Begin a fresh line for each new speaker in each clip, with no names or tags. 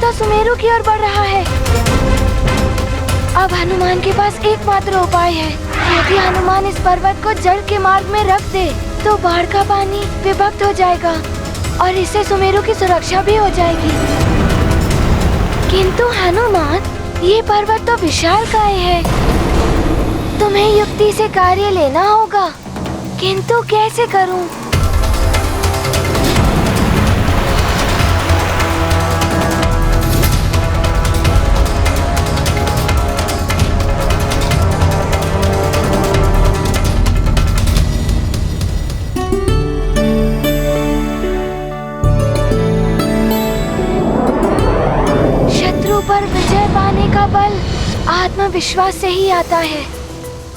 तो सुमेरु की ओर बढ़ रहा है। अब हनुमान के पास एकमात्र उपाय है। यदि हनुमान इस पर्वत को जल के मार्ग में रख दे तो बाढ़ का पानी विभक्त हो जाएगा और इससे सुमेरु की सुरक्षा भी हो जाएगी। किंतु हनुमान, ये पर्वत तो विशालकाय है। तुम्हें युक्ति से कार्य लेना होगा, किंतु कैसे करूं? पर विजय पाने का बल आत्मविश्वास से ही आता है।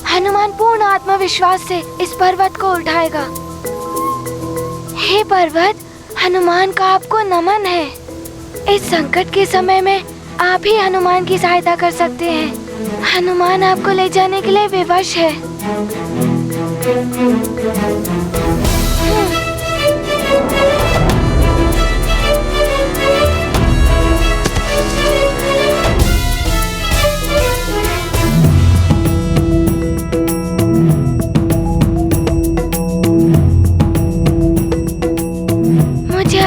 हनुमान पूर्ण आत्मविश्वास से इस पर्वत को उठाएगा। हे पर्वत, हनुमान का आपको नमन है। इस संकट के समय में आप ही हनुमान की सहायता कर सकते हैं। हनुमान आपको ले जाने के लिए विवश है।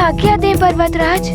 आज्ञा दे पर्वतराज।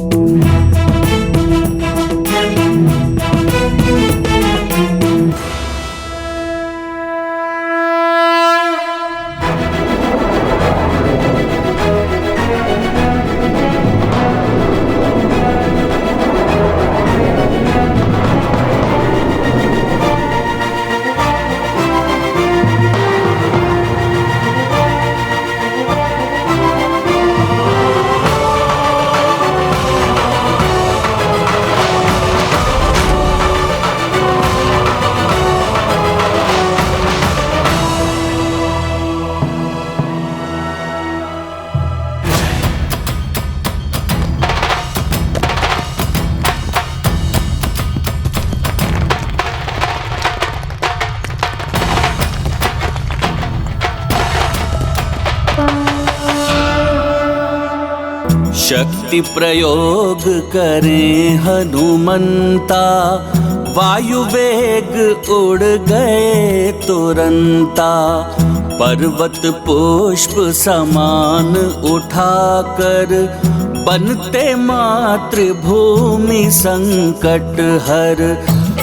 शक्ति प्रयोग करें हनुमंता, वायु वेग उड़ गए तुरंता। पर्वत पुष्प समान उठाकर, बनते मातृभूमि संकट हर।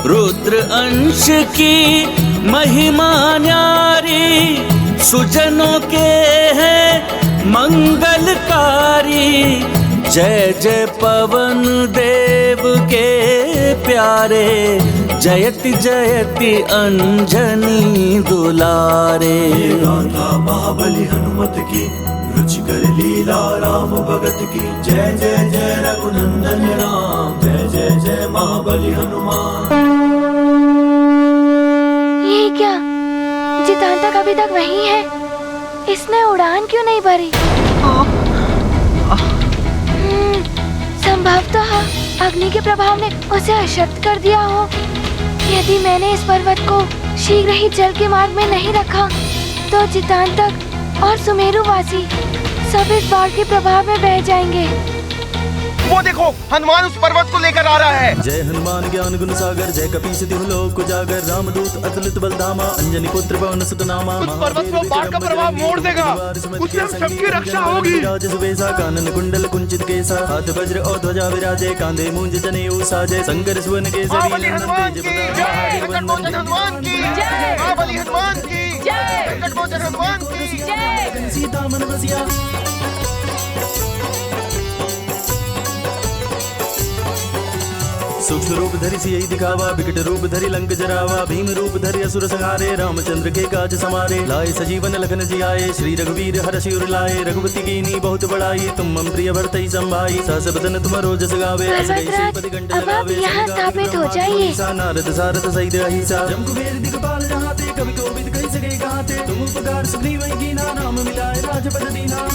रुद्र अंश की महिमा न्यारी, सुजनों के हैं मंगलकारी। जय जय पवन देव के प्यारे, जयति जयति अंजनी दुलारे।
गाथा महाबली हनुमत की, रुचिकर लीला राम भगत की। जय जय जय रघुनंदन राम, जय जय जय महाबली हनुमान।
ये क्या, जितांतक अभी तक वहीं है? इसने उड़ान क्यों नहीं भरी? संभवतः अग्नि के प्रभाव ने उसे अशक्त कर दिया हो। यदि मैंने इस पर्वत को शीघ्र ही जल के मार्ग में नहीं रखा तो जितांतक और सुमेरुवासी सब इस बाढ़ के प्रभाव में बह जाएंगे।
वो देखो, हनुमान उस पर्वत को लेकर आ रहा है।
जय हनुमान ज्ञान गुण सागर, जय कपीस तिहु लोक उजागर। रामदूत अतुलित बलधामा, अंजनी पुत्र पवन सुत नामा।
उस पर्वत को बाढ़ का प्रभाव मोड़ देगा, उससे हम सबकी रक्षा होगी।
राज सुबेसा, कानन कुंडल कुंचित केसा। हाथ वज्र और ध्वजा विराजे, कांधे मूंज जनेऊ साजे। संकर सुवन केसरी
महाबली हनुमान की जय, संकटमोचन हनुमान की जय, महाबली हनुमान की जय, संकटमोचन हनुमान की जय।
सीता मन बसिया, सूक्ष्म रूप धरि सियहि दिखावा, विकट रूप धरि लंक जरावा। भीम रूप धरि असुर संहारे, रामचंद्र के काज समारे। लाए सजीवन लखन जियाए, श्री रघुवीर हर्षि उर लाए। रघुपति कीनी बहुत बड़ाई, तुम मम प्रिय भरतहि संभाई। सहस बदन तुमरो जस गावे, अस गई श्रीपति कंठ लगावे।
यहाँ स्थापित हो जाइए।
नारद सारथ सहित अहिसा, जम कुबेर दिगपाल जहाते। कवि कोविद कहि सके गाते, तुम उपकार सुग्रीव कीना। नाम मिलाए राजपद दीना।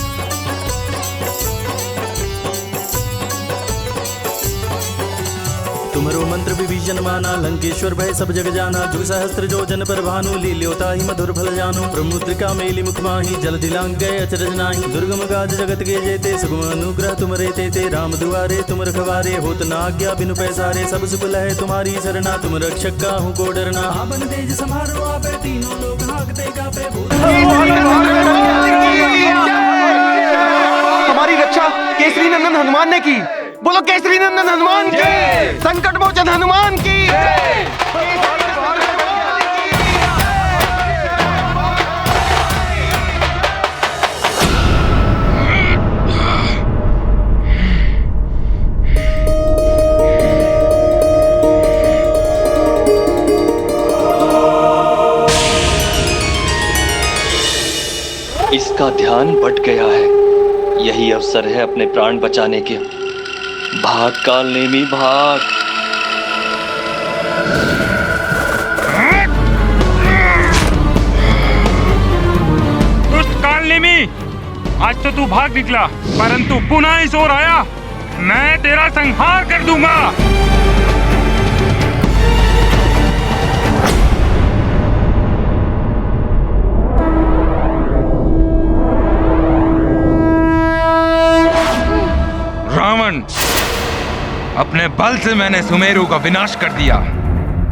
तुम्हारो मंत्र विभीषण माना, लंकेश्वर भय सब जग जाना। जुग सहस्त्र जो जन पर भानु, लील्योता ही मधुर फल जानो। ब्रह्मुद्रिका मेली मुख माही, जल दिलांग गए अचरज नाही। दुर्गम काज जगत के जेते, सुगम अनुग्रह तुमरे तेते। राम दुआरे तुम रखवारे, होत न आज्ञा बिनु पैसारे। सब सुख लहे तुम्हारी सरना, तुम रक्षक काहू को डरना। आपन तेज समारो आपे, तीनों लोग हांकते कापे।
हमारी रक्षा केसरी नंदन हनुमान ने की। बोलो केसरी नंदन हनुमान की, संकट मोचन हनुमान की।
इसका ध्यान भटक गया है। यही अवसर है अपने प्राण बचाने के। भाग काल नेमी भाग।
दुष्ट काल नेमी, आज तो तू भाग निकला, परंतु पुनः इस ओर आया, मैं तेरा संहार कर दूंगा। रावण, अपने बल से मैंने सुमेरु का विनाश कर दिया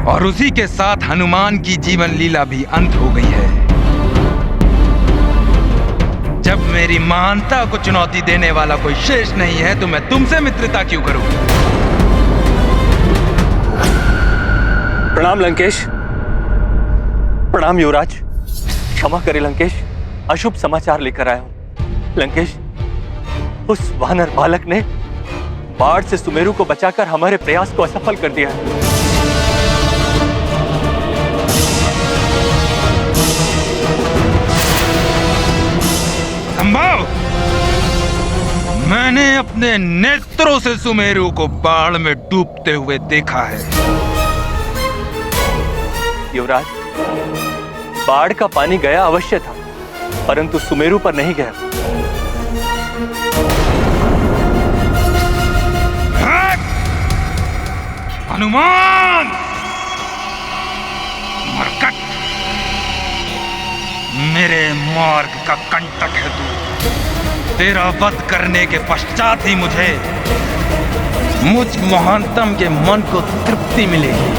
और उसी के साथ हनुमान की जीवन लीला भी अंत हो गई है। जब मेरी महानता को चुनौती देने वाला कोई शेष नहीं है तो मैं तुमसे मित्रता क्यों करूं?
प्रणाम लंकेश। प्रणाम युवराज। क्षमा करे लंकेश, अशुभ समाचार लेकर आया हूं। लंकेश, उस वानर बालक ने बाढ़ से सुमेरु को बचाकर हमारे प्रयास को असफल कर दिया है।
संभव? मैंने अपने नेत्रों से सुमेरु को बाढ़ में डूबते हुए देखा है।
युवराज, बाढ़ का पानी गया अवश्य था, परंतु सुमेरु पर नहीं गया।
हनुमान! मरकट! मेरे मार्ग का कंटक है तू। तेरा वध करने के पश्चात ही मुझे मुझ महानतम के मन को तृप्ति मिलेगी।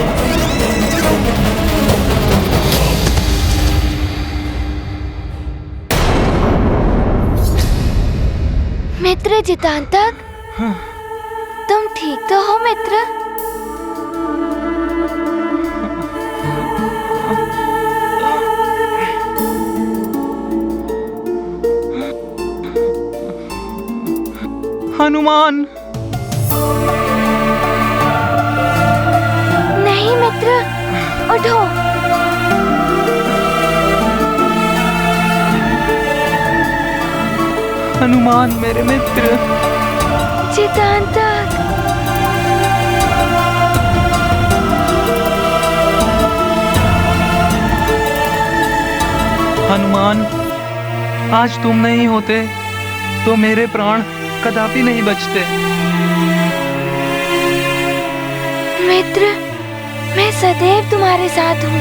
मित्र जितांतक, तुम ठीक तो हो मित्र?
हनुमान!
नहीं मित्र, उठो।
हनुमान मेरे मित्र।
जितांतक।
हनुमान, आज तुम नहीं होते तो मेरे प्राण कदापि नहीं बचते।
मित्र, मैं सदैव तुम्हारे साथ हूँ।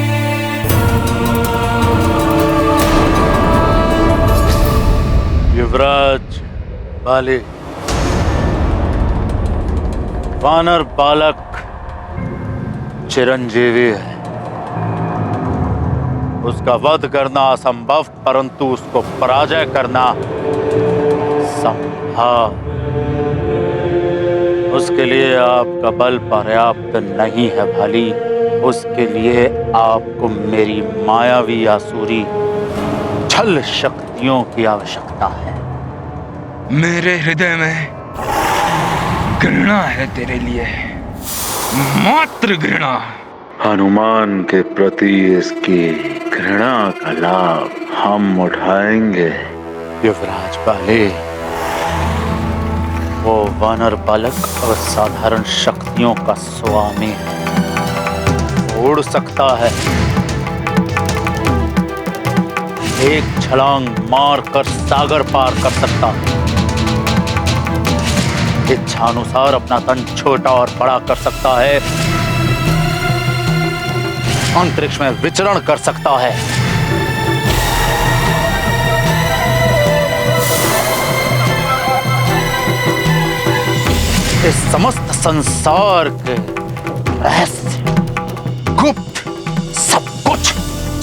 युवराज बाले, वानर बालक चिरंजीवी है। उसका वध करना असंभव, परंतु उसको पराजय करना संभव। उसके लिए आपका बल पर्याप्त नहीं है भाली। उसके लिए आपको मेरी मायावी आसुरी छल शक्तियों की आवश्यकता है।
मेरे हृदय में घृणा है तेरे लिए, मात्र घृणा।
हनुमान के प्रति इसकी घृणा का लाभ हम उठाएंगे। युवराज बाले, वो वानर बालक असाधारण शक्तियों का स्वामी है। उड़ सकता है, एक छलांग मारकर सागर पार कर सकता है। इच्छानुसार अपना तन छोटा और बड़ा कर सकता है, अंतरिक्ष में विचरण कर सकता है। इस समस्त संसार के रहस्य गुप्त सब कुछ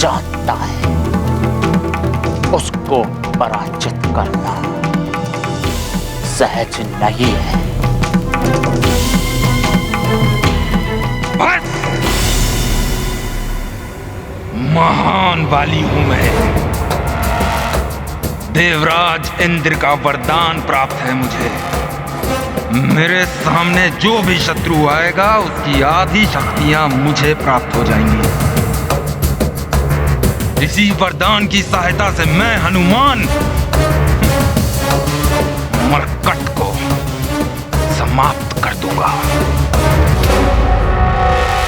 जानता है। उसको पराजित करना सहज नहीं है।
बस! महान वाली हूं मैं। देवराज इंद्र का वरदान प्राप्त है मुझे। मेरे सामने जो भी शत्रु आएगा उसकी आधी शक्तियां मुझे प्राप्त हो जाएंगी। इसी वरदान की सहायता से मैं हनुमान मरकट को समाप्त कर दूंगा।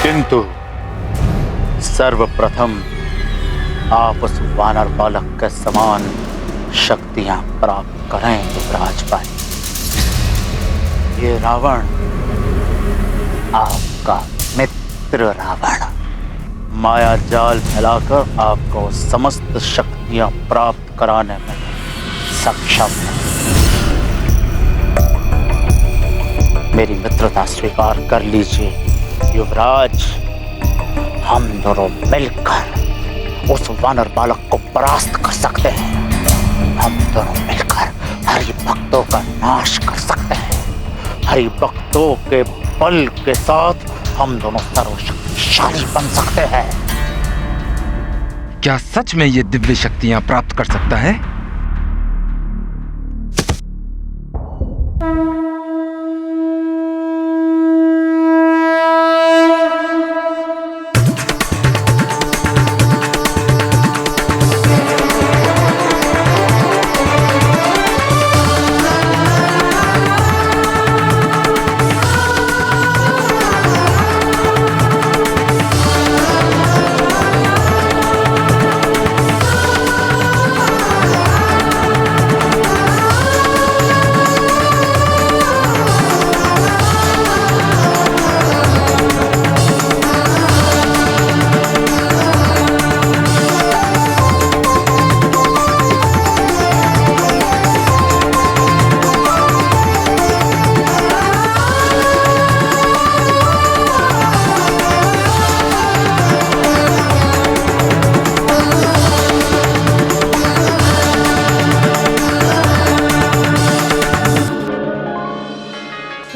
किंतु सर्वप्रथम आप उस वानर बालक के समान शक्तियां प्राप्त करें युवराज भाई। ये रावण आपका मित्र रावण माया जाल फैलाकर आपको समस्त शक्तियां प्राप्त कराने में सक्षम है। मेरी मित्रता स्वीकार कर लीजिए युवराज। हम दोनों मिलकर उस वानर बालक को परास्त कर सकते हैं। हम दोनों मिलकर हरि भक्तों का नाश कर सकते हैं। हरि भक्तों के बल के साथ हम दोनों सर्वशक्तिशाली बन सकते हैं।
क्या सच में ये दिव्य शक्तियां प्राप्त कर सकता है?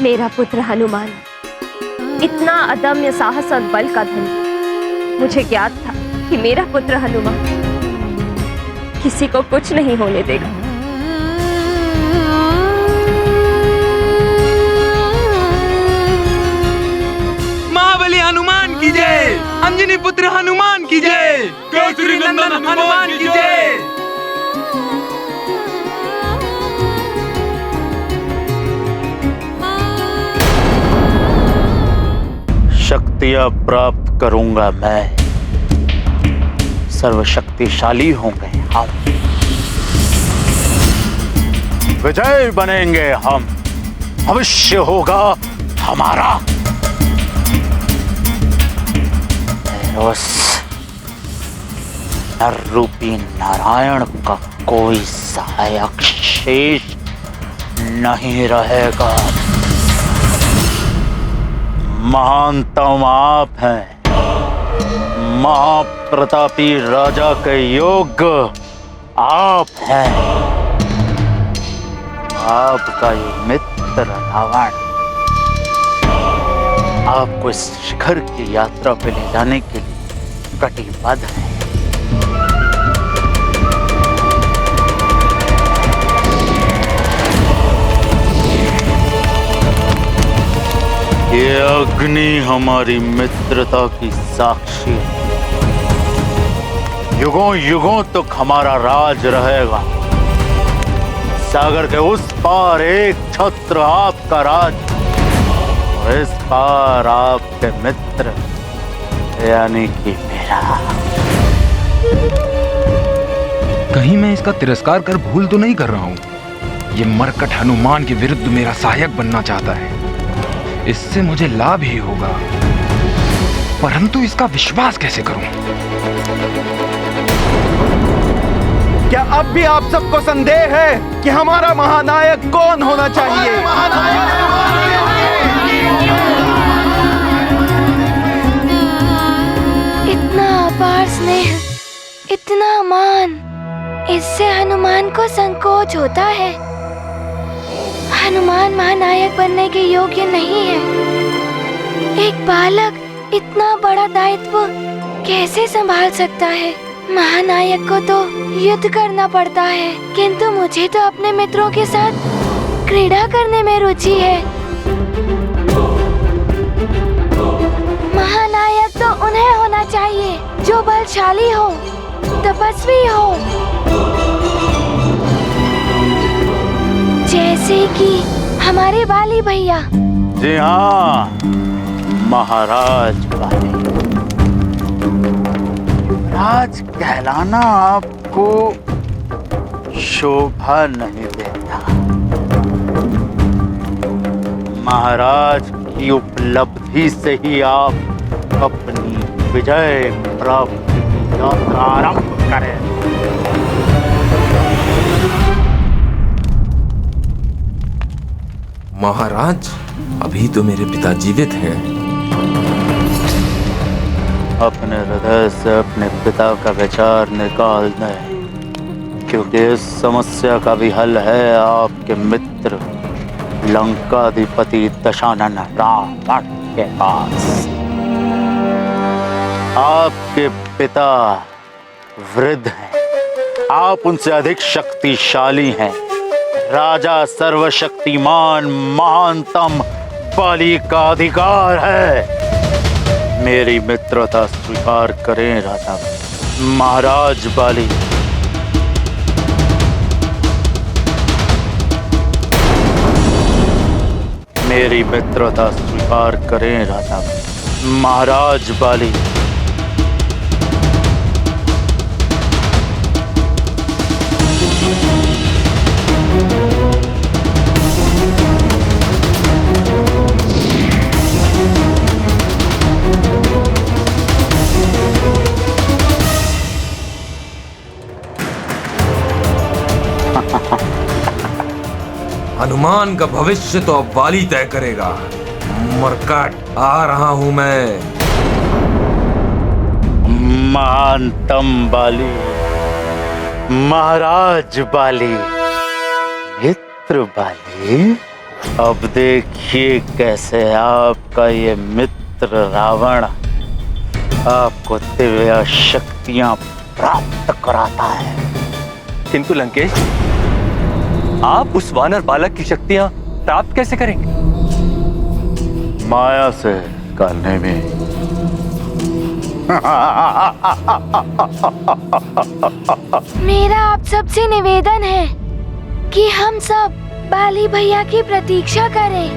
मेरा पुत्र हनुमान इतना अदम्य साहस और बल का धनी। मुझे ज्ञात था कि मेरा पुत्र हनुमान किसी को कुछ नहीं होने देगा।
महाबली हनुमान की जय। अंजनी पुत्र हनुमान की जय। केसरी नंदन हनुमान की जय।
शक्तियां प्राप्त करूंगा मैं। सर्वशक्तिशाली होंगे हम। विजय बनेंगे हम। भविष्य होगा हमारा। उस नर रूपी नारायण का कोई सहायक शेष नहीं रहेगा। महानतम आप हैं। महाप्रतापी राजा के योग्य आप हैं। आपका ये मित्र रावण आपको इस शिखर की यात्रा पे ले जाने के लिए कटिबद्ध है। ये अग्नि हमारी मित्रता की साक्षी है। युगों युगों तक हमारा राज रहेगा। सागर के उस पार एक छत्र आपका राज, और इस पार आपके मित्र यानी कि मेरा।
कहीं मैं इसका तिरस्कार कर भूल तो नहीं कर रहा हूं? ये मरकट हनुमान के विरुद्ध मेरा सहायक बनना चाहता है। इससे मुझे लाभ ही होगा, परंतु इसका विश्वास कैसे करूं?
क्या अब भी आप सबको संदेह है कि हमारा महानायक कौन होना चाहिए?
इतना अपार स्नेह, इतना मान, इससे हनुमान को संकोच होता है। हनुमान महानायक बनने के योग्य नहीं है। एक बालक इतना बड़ा दायित्व कैसे संभाल सकता है? महानायक को तो युद्ध करना पड़ता है, किंतु मुझे तो अपने मित्रों के साथ क्रीड़ा करने में रुचि है। महानायक तो उन्हें होना चाहिए जो बलशाली हो, तपस्वी हो, जैसे कि हमारे बाली भैया।
जी हाँ महाराज बाली। राज कहलाना आपको शोभा नहीं देता। महाराज की उपलब्धि से ही आप अपनी विजय प्राप्ति की यात्रा आरंभ करें।
महाराज, अभी तो मेरे पिता जीवित हैं।
अपने हृदय से अपने पिता का विचार निकाल दें, क्योंकि इस समस्या का भी हल है आपके मित्र लंकाधिपति दशानन रावण के पास। आपके पिता वृद्ध हैं, आप उनसे अधिक शक्तिशाली हैं। राजा सर्वशक्तिमान महानतम बाली का अधिकार है। मेरी मित्रता स्वीकार करें राजा महाराज बाली। मेरी मित्रता स्वीकार करें राजा महाराज बाली।
हनुमान का भविष्य तो अब बाली तय करेगा। मरकट, आ रहा हूं मैं।
महानतम बाली, महाराज बाली, मित्र बाली, अब देखिए कैसे आपका ये मित्र रावण आपको दिव्य शक्तियां प्राप्त कराता है।
किंतु लंकेश, आप उस वानर बालक की शक्तियां प्राप्त कैसे करेंगे?
माया से करने में।
मेरा आप सबसे निवेदन है कि हम सब बाली भैया की प्रतीक्षा करें।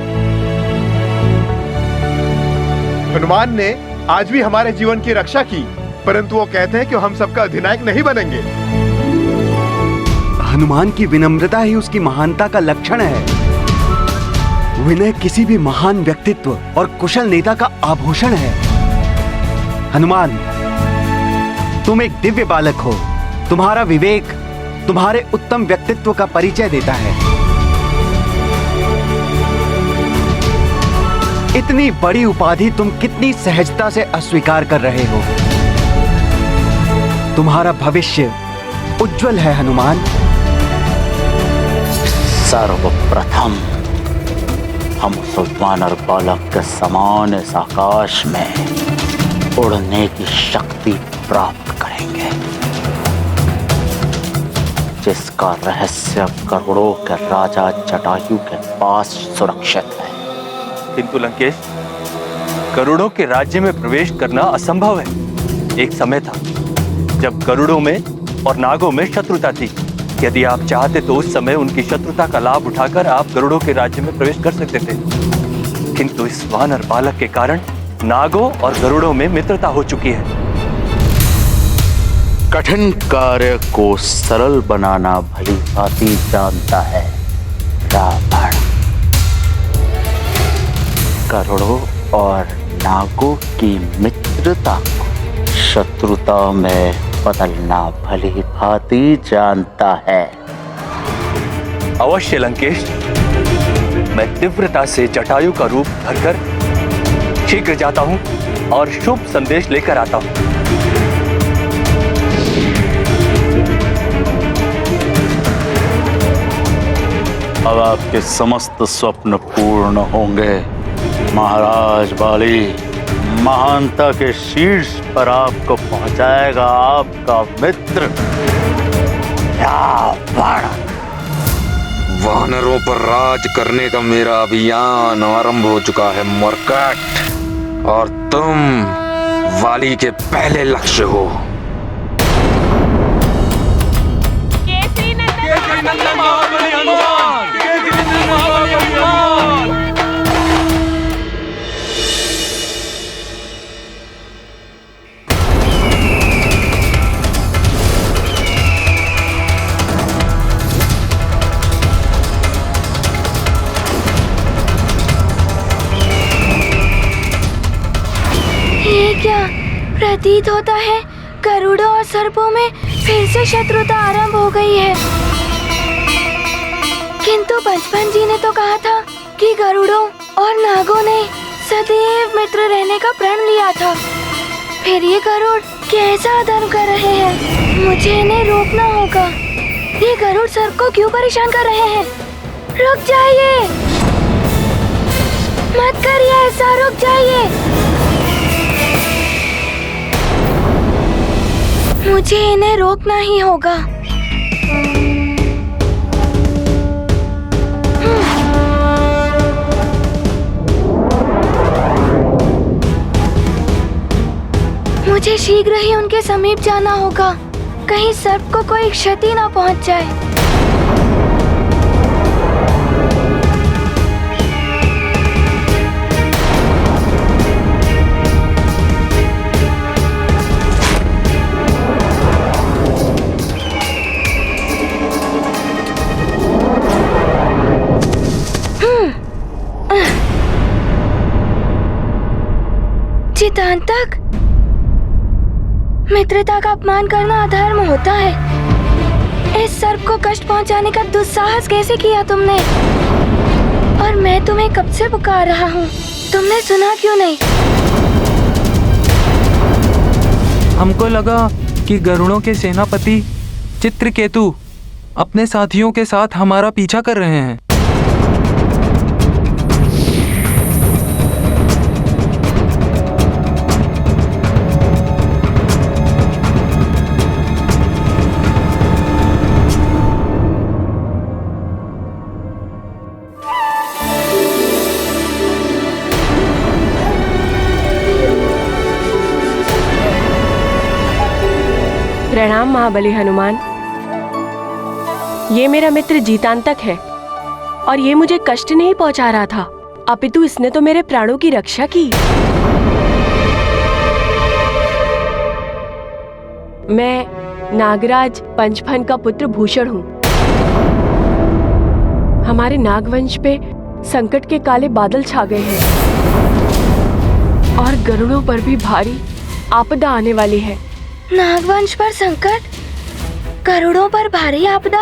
हनुमान ने आज भी हमारे जीवन की रक्षा की, परंतु वो कहते हैं कि हम सबका अधिनायक नहीं बनेंगे।
हनुमान की विनम्रता ही उसकी महानता का लक्षण है। विनय किसी भी महान व्यक्तित्व और कुशल नेता का आभूषण है। हनुमान, तुम एक दिव्य बालक हो। तुम्हारा विवेक तुम्हारे उत्तम व्यक्तित्व का परिचय देता है। इतनी बड़ी उपाधि तुम कितनी सहजता से अस्वीकार कर रहे हो। तुम्हारा भविष्य उज्जवल है हनुमान।
सर्वप्रथम हम उस वानर बालक के समान इस आकाश में उड़ने की शक्ति प्राप्त करेंगे, जिसका रहस्य करोड़ों के राजा जटायु के पास सुरक्षित है।
किंतु लंकेश, गरुड़ों के राज्य में प्रवेश करना असंभव है। एक समय था जब गरुड़ों में और नागों में शत्रुता थी। यदि आप चाहते तो उस समय उनकी शत्रुता का लाभ उठाकर आप गरुड़ों के राज्य में प्रवेश कर सकते थे, किंतु इस वानर बालक के कारण नागों और गरुड़ों में मित्रता हो चुकी है।
कठिन कार्य को सरल बनाना भली भांति जानता है रावण करोड़ों और नागों की मित्रता को शत्रुता में बदलना भली भांति जानता है।
अवश्य लंकेश, मैं तीव्रता से जटायु का रूप धरकर शीघ्र जाता हूं और शुभ संदेश लेकर आता हूं।
अब आपके समस्त स्वप्न पूर्ण होंगे महाराज बाली। महानता के शीर्ष पर आपको पहुंचाएगा आपका मित्र रावण।
वानरों पर राज करने का मेरा अभियान आरंभ हो चुका है मरकट, और तुम वाली के पहले लक्ष्य हो।
क्या प्रतीत होता है गरुड़ों और सर्पों में फिर से शत्रुता आरंभ हो गई है। किंतु बचपन जी ने तो कहा था कि गरुड़ों और नागों ने सदैव मित्र रहने का प्रण लिया था। फिर ये गरुड़ कैसा अधर्म कर रहे हैं? मुझे इन्हें रोकना होगा। ये गरुड़ सर्प को क्यों परेशान कर रहे हैं? रुक जाइए, मत करिए ऐसा, रुक जाइए। मुझे इन्हें रोकना ही होगा। मुझे शीघ्र ही उनके समीप जाना होगा, कहीं सर्प को कोई क्षति ना पहुंच जाए। चितांतक, मित्रता का अपमान करना अधर्म होता है। इस सर्प को कष्ट पहुंचाने का दुस्साहस कैसे किया तुमने? और मैं तुम्हें कब से पुकार रहा हूँ, तुमने सुना क्यों नहीं?
हमको लगा कि गरुड़ों के सेनापति चित्रकेतु अपने साथियों के साथ हमारा पीछा कर रहे हैं।
प्रणाम महाबली हनुमान। ये मेरा मित्र जीतांतक है और ये मुझे कष्ट नहीं पहुंचा रहा था, अपितु इसने तो मेरे प्राणों की रक्षा की। मैं नागराज पंचफन का पुत्र भूषण हूँ। हमारे नागवंश पे संकट के काले बादल छा गए हैं और गरुड़ों पर भी भारी आपदा आने वाली है।
नागवंश पर संकट, गरुड़ों पर भारी आपदा?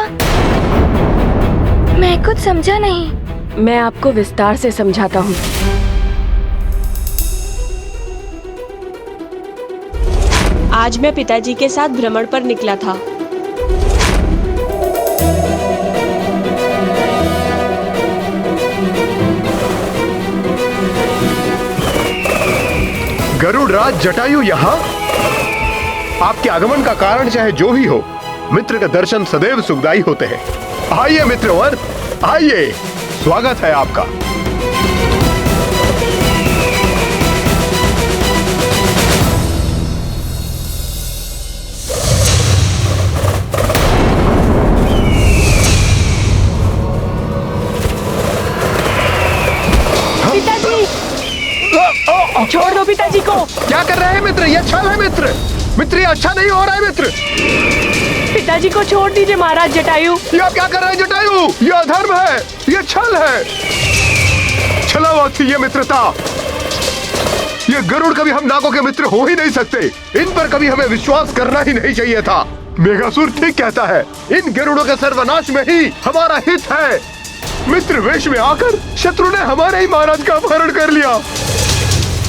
मैं कुछ समझा नहीं।
मैं आपको विस्तार से समझाता हूँ। आज मैं पिताजी के साथ भ्रमण पर निकला था।
गरुड़ राज जटायु यहाँ? आपके आगमन का कारण चाहे जो भी हो, मित्र का दर्शन सदैव सुखदायी होते हैं। आइए मित्रवर, आइए, स्वागत है आपका।
पिताजी, छोड़ दो पिताजी को।
क्या कर रहे हैं मित्र? यह छल है मित्र। मित्र ये अच्छा नहीं हो रहा है मित्र।
पिताजी को छोड़ दीजिए महाराज जटायु।
ये आप क्या कर रहे हैं जटायु? ये अधर्म है, ये छल है, छलावत थी ये मित्रता। ये गरुड़ कभी हम नागों के मित्र हो ही नहीं सकते। इन पर कभी हमें विश्वास करना ही नहीं चाहिए था। मेघासुर ठीक कहता है, इन गरुड़ों के सर्वनाश में ही हमारा हित है। मित्र वेश में आकर शत्रु ने हमारे ही महाराज का अपहरण कर लिया।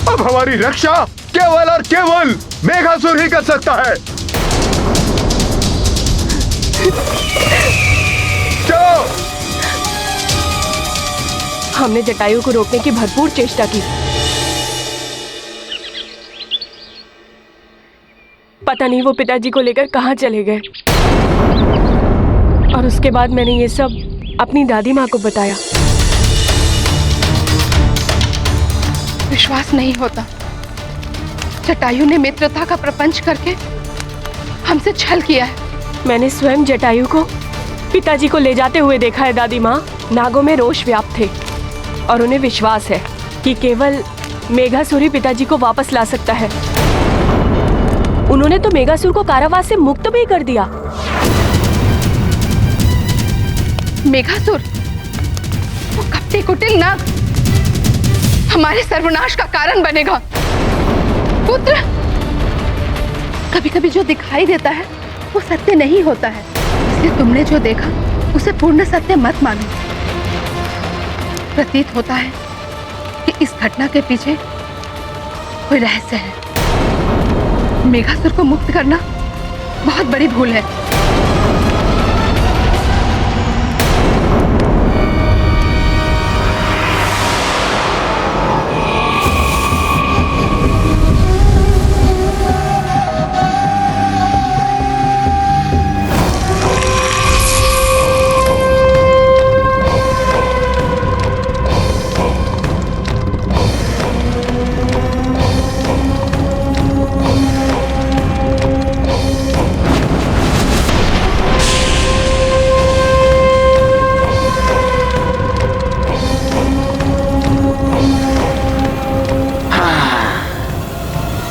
अब हमारी रक्षा केवल और केवल मेघासुर ही कर सकता है। क्यों?
हमने जटायु को रोकने की भरपूर चेष्टा की। पता नहीं वो पिताजी को लेकर कहाँ चले गए। और उसके बाद मैंने ये सब अपनी दादी माँ को बताया।
विश्वास नहीं होता, जटायु ने मित्रता का प्रपंच करके हमसे छल किया है।
मैंने स्वयं जटायु को पिताजी को ले जाते हुए देखा है दादी माँ। नागों में रोष व्याप्त थे और उन्हें विश्वास है कि केवल मेघासुर ही पिताजी को वापस ला सकता है। उन्होंने तो मेघासुर को कारावास से मुक्त भी कर दिया।
मेघासुर, वो कपटी कुटिल नाग हमारे सर्वनाश का कारण बनेगा। पुत्र, कभी कभी जो दिखाई देता है वो सत्य नहीं होता है, इसलिए तुमने जो देखा उसे पूर्ण सत्य मत मानो। प्रतीत होता है कि इस घटना के पीछे कोई रहस्य है। मेघासुर को मुक्त करना बहुत बड़ी भूल है।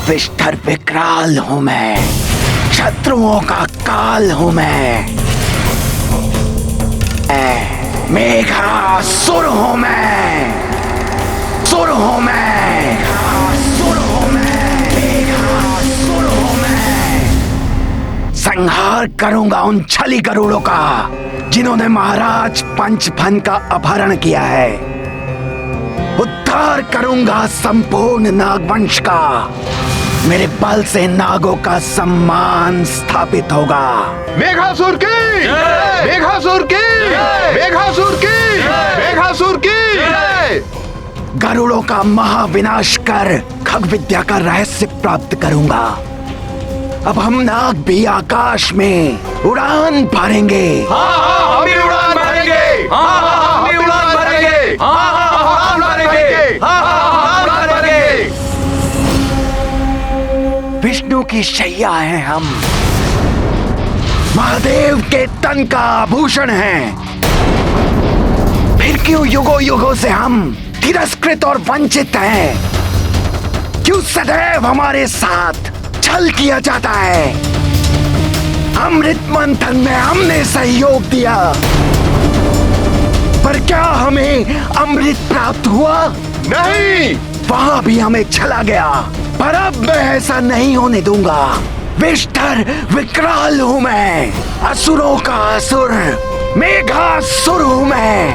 विष्ठर विकराल हूं मैं, शत्रुओं का काल हूं मैं। मेघासुर हूं मैं, सुर हूं मैं, सुर हूं मैं, मेघासुर हूं मैं। संहार करूंगा उन छली गरुड़ों का जिन्होंने महाराज पंचफन का अपहरण किया है। उद्धार करूंगा संपूर्ण नागवंश का। मेरे बल से नागों का सम्मान स्थापित होगा।
मेघासुर की, मेघासुर की, मेघासुर की, मेघासुर की।
गरुड़ों का महाविनाश कर खग विद्या का रहस्य प्राप्त करूंगा। अब हम नाग भी आकाश में उड़ान भरेंगे।
हम भी उड़ान भरेंगे। हम भी उड़ान भरेंगे। उड़ान भरेंगे। उड़ान भरेंगे।
विष्णु की शैया हैं हम, महादेव के तन का आभूषण हैं। फिर क्यों युगों युगों से हम तिरस्कृत और वंचित हैं? क्यों सदैव हमारे साथ छल किया जाता है? अमृत मंथन में हमने सहयोग दिया, पर क्या हमें अमृत प्राप्त हुआ?
नहीं,
वहां भी हमें छला गया। पर अब मैं ऐसा नहीं होने दूंगा। विष्ठर विकराल हूं मैं, असुरों का असुर, मेघासुर हूं मैं।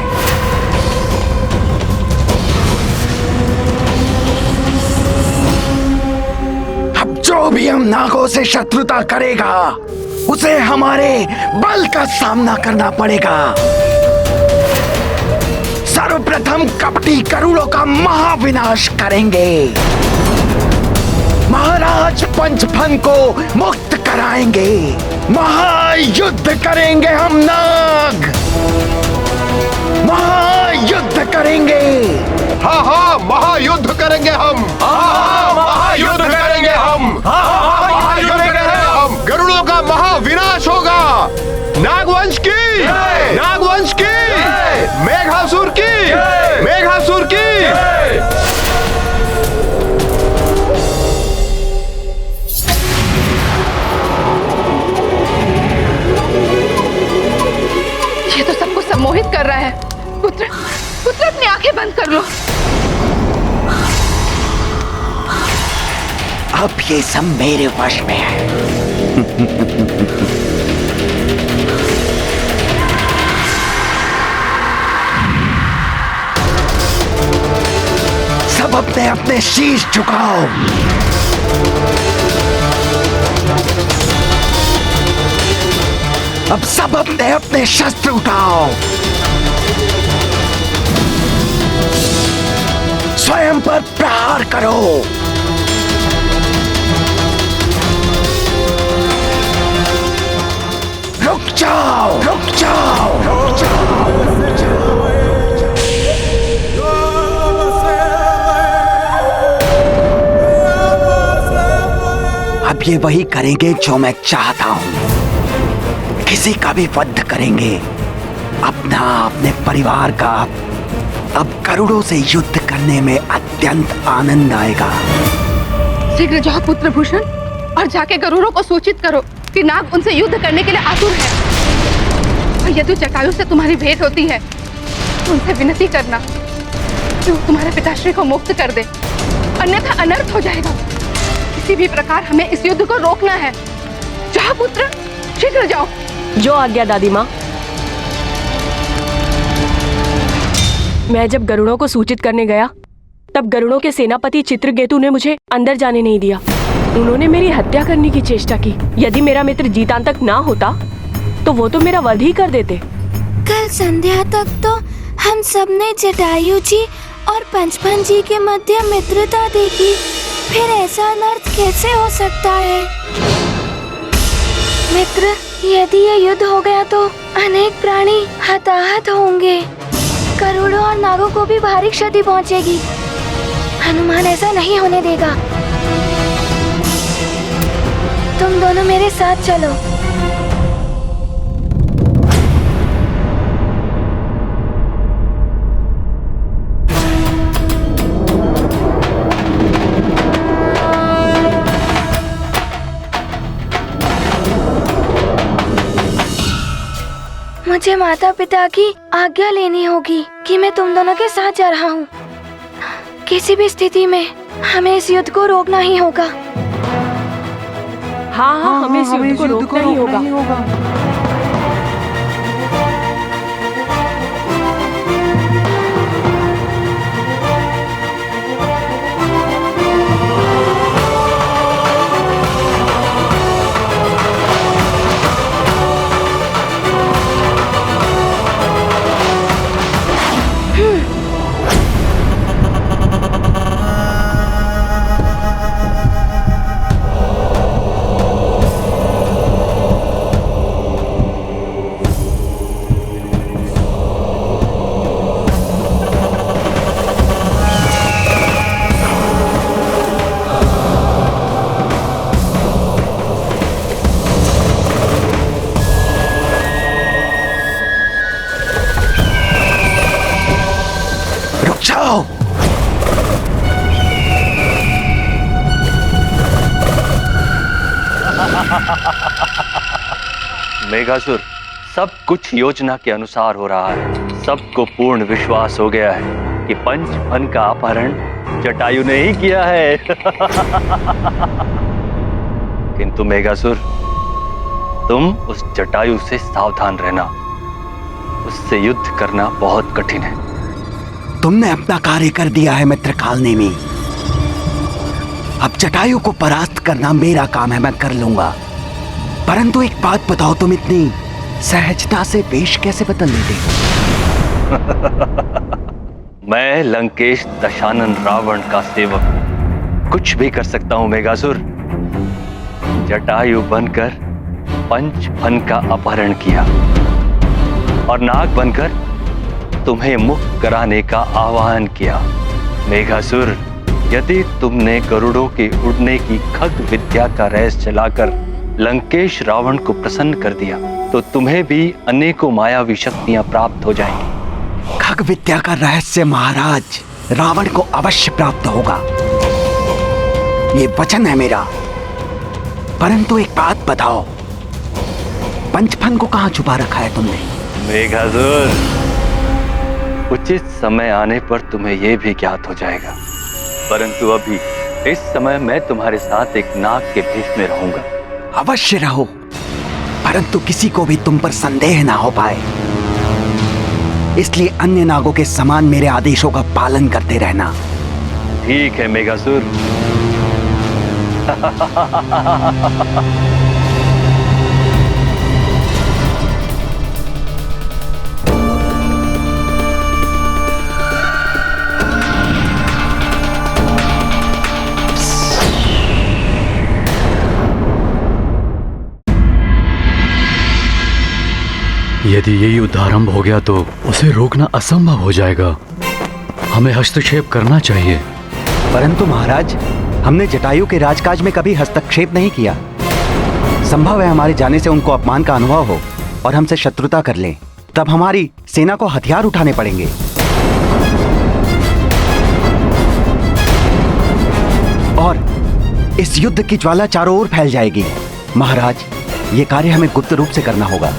अब जो भी हम नागों से शत्रुता करेगा उसे हमारे बल का सामना करना पड़ेगा। सर्वप्रथम कपटी गरुड़ों का महाविनाश करेंगे। महाराज पंचफन को मुक्त कराएंगे। महायुद्ध करेंगे हम नाग, महायुद्ध करेंगे।
हाँ हाँ, महायुद्ध करेंगे हम। हाँ, महायुद्ध करेंगे हम। महायुद्ध करेंगे हम। गरुड़ों का महाविनाश होगा। नागवंश की, नागवंश की, मेघासुर की, मेघासुर की।
अब ये सब मेरे वश में है। सब अपने अपने शीश झुकाओ। अब सब अपने अपने शस्त्र उठाओ। स्वयं पर प्रहार करो। रुक जाओ, रुक जाओ, रुक जाओ, रुक जाओ। अब ये वही करेंगे जो मैं चाहता हूं। किसी का भी वध करेंगे। अपना, अपने परिवार का। अब गरुड़ों से युद्ध करने में अत्यंत आनंद आएगा।
शीघ्र जाओ पुत्रभूषण और जाके गरुड़ों को सूचित करो कि नाग उनसे युद्ध करने के लिए आतुर है। और यदि जटायु से तुम्हारी भेंट होती है तो उनसे विनती करना कि वो तुम्हारे पिताश्री को मुक्त कर दे, अन्यथा अनर्थ हो जाएगा। किसी भी प्रकार हमें इस युद्ध को रोकना है। जाओ पुत्र, शीघ्र जाओ।
जो आज्ञा दादी माँ। मैं जब गरुड़ों को सूचित करने गया तब गरुड़ों के सेनापति चित्रकेतु ने मुझे अंदर जाने नहीं दिया। उन्होंने मेरी हत्या करने की चेष्टा की। यदि मेरा मित्र जीतांतक ना होता तो वो तो मेरा वध ही कर देते।
कल संध्या तक तो हम सबने जटायु जी और पंचफन जी के मध्य मित्रता देखी, फिर ऐसा अनर्थ कैसे हो सकता है? मित्र, यदि ये युद्ध हो गया तो अनेक प्राणी हताहत होंगे। करोड़ों और नागों को भी भारी क्षति पहुंचेगी। हनुमान ऐसा नहीं होने देगा। तुम दोनों मेरे साथ चलो। मुझे माता पिता की आज्ञा लेनी होगी कि मैं तुम दोनों के साथ जा रहा हूँ। किसी भी स्थिति में हमें इस युद्ध को रोकना ही होगा।
हाँ, हमें इस युद्ध को रोकना ही होगा।
मेघासुर, सब कुछ योजना के अनुसार हो रहा है। सबको पूर्ण विश्वास हो गया है कि पंचफन का अपहरण जटायु ने ही किया है। किंतु मेघासुर, तुम उस जटायु से सावधान रहना। उससे युद्ध करना बहुत कठिन है।
तुमने अपना कार्य कर दिया है मित्र कालनेमी। अब जटायु को परास्त करना मेरा काम है, मैं कर लूंगा। परंतु एक बात बताओ, तुम इतनी सहजता से वेश कैसे बदल लेते हो?
मैं लंकेश दशानन रावण का सेवक हूं। कुछ भी कर सकता हूं मेघासुर। जटायु बनकर पंचफन का अपहरण किया और नाग बनकर तुम्हें मुक्त कराने का आह्वान किया। मेघासुर, यदि तुमने गरुड़ों के उड़ने की खग विद्या का रहस्य चलाकर लंकेश रावण को प्रसन्न कर दिया तो तुम्हें भी अनेकों मायावी शक्तियां प्राप्त हो जाएंगी।
खग विद्या का रहस्य महाराज रावण को अवश्य प्राप्त होगा, ये वचन है मेरा। परंतु एक बात बताओ, पंचफन को कहां छुपा रखा है तुमने?
मेघासुर, उचित समय आने पर तुम्हें यह भी ज्ञात हो जाएगा। परंतु अभी इस समय मैं तुम्हारे साथ एक नाग के भेष में रहूंगा।
अवश्य रहो, परंतु किसी को भी तुम पर संदेह ना हो पाए, इसलिए अन्य नागों के समान मेरे आदेशों का पालन करते रहना।
ठीक है मेघासुर।
यदि ये युद्ध आरंभ हो गया तो उसे रोकना असंभव हो जाएगा। हमें हस्तक्षेप करना चाहिए।
परंतु महाराज, हमने जटायु के राजकाज में कभी हस्तक्षेप नहीं किया। संभव है हमारे जाने से उनको अपमान का अनुभव हो और हमसे शत्रुता कर लें, तब हमारी सेना को हथियार उठाने पड़ेंगे। और इस युद्ध की ज्वाला चारों ओर फैल जाएगी। महाराज, ये कार्य हमें गुप्त रूप से करना होगा।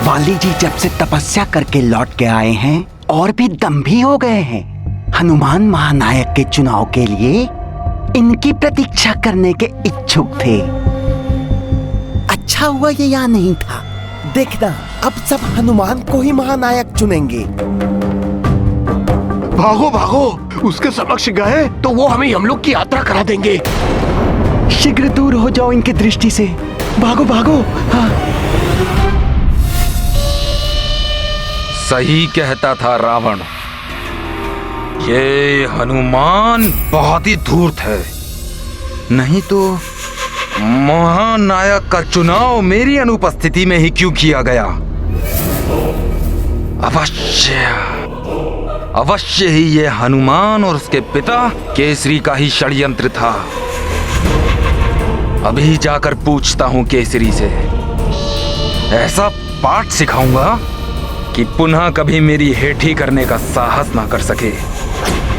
वाली जी जब से तपस्या करके लौट के आए हैं और भी दम्भी हो गए हैं। हनुमान महानायक के चुनाव के लिए इनकी प्रतीक्षा करने के इच्छुक थे।
अच्छा हुआ ये यहाँ नहीं था। देखना, अब सब हनुमान को ही महानायक चुनेंगे।
भागो भागो, उसके समक्ष गए तो वो हमें यमलोक की यात्रा करा देंगे।
शीघ्र दूर हो जाओ इनकी दृष्टि से। भागो भागो। हाँ।
सही कहता था रावण, ये हनुमान बहुत ही धूर्त है। नहीं तो महानायक का चुनाव मेरी अनुपस्थिति में ही क्यों किया गया? अवश्य ही ये हनुमान और उसके पिता केसरी का ही षड्यंत्र था। अभी जाकर पूछता हूँ केसरी से, ऐसा पाठ सिखाऊंगा कि पुनः कभी मेरी हेठी करने का साहस ना कर सके।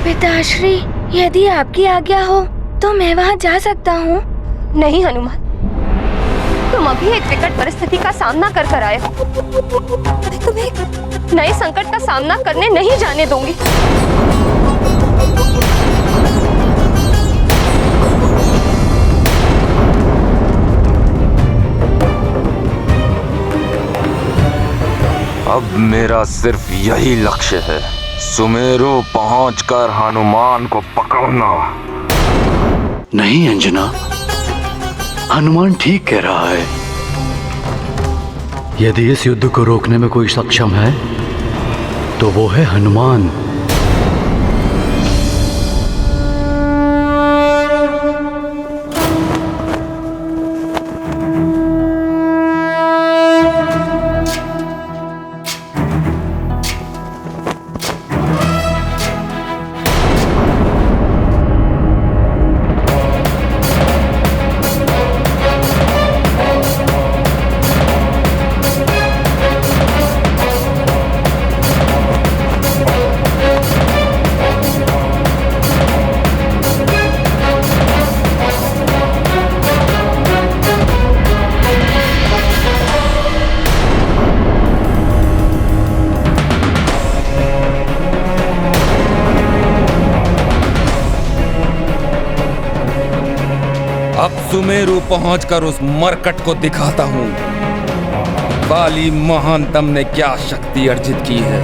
पिताश्री, यदि आपकी आज्ञा हो तो मैं वहाँ जा सकता हूँ।
नहीं हनुमान, तुम अभी एक विकट परिस्थिति का सामना कर आए हो। मैं तुम्हें एक नए संकट का सामना करने नहीं जाने दूंगी।
अब मेरा सिर्फ यही लक्ष्य है, सुमेरु पहुंचकर हनुमान को पकड़ना।
नहीं अंजना, हनुमान ठीक कह रहा है। यदि इस युद्ध को रोकने में कोई सक्षम है तो वो है हनुमान।
सुमेरु पहुंचकर उस मरकट को दिखाता हूं, बाली महानतम ने क्या शक्ति अर्जित की है।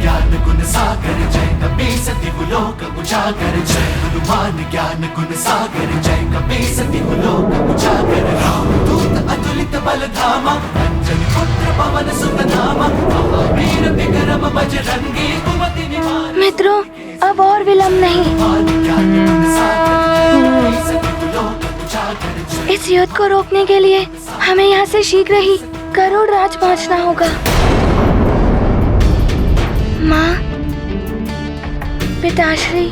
ज्ञान गुण सागर जय कपीसति लोक उजागर, जय हनुमान ज्ञान गुण सागर जय कपीसति लोक उजागर। रामदूत अतुलित बल धामा, अंजनी पुत्र पवन सुत नामा, महावीर विक्रम बजरंगी कुमति निवार।
मित्रों, अब और विलंब नहीं। इस युद्ध को रोकने के लिए हमें यहाँ से शीघ्र ही गरुड़ राज पहुँचना होगा। माँ, पिताश्री,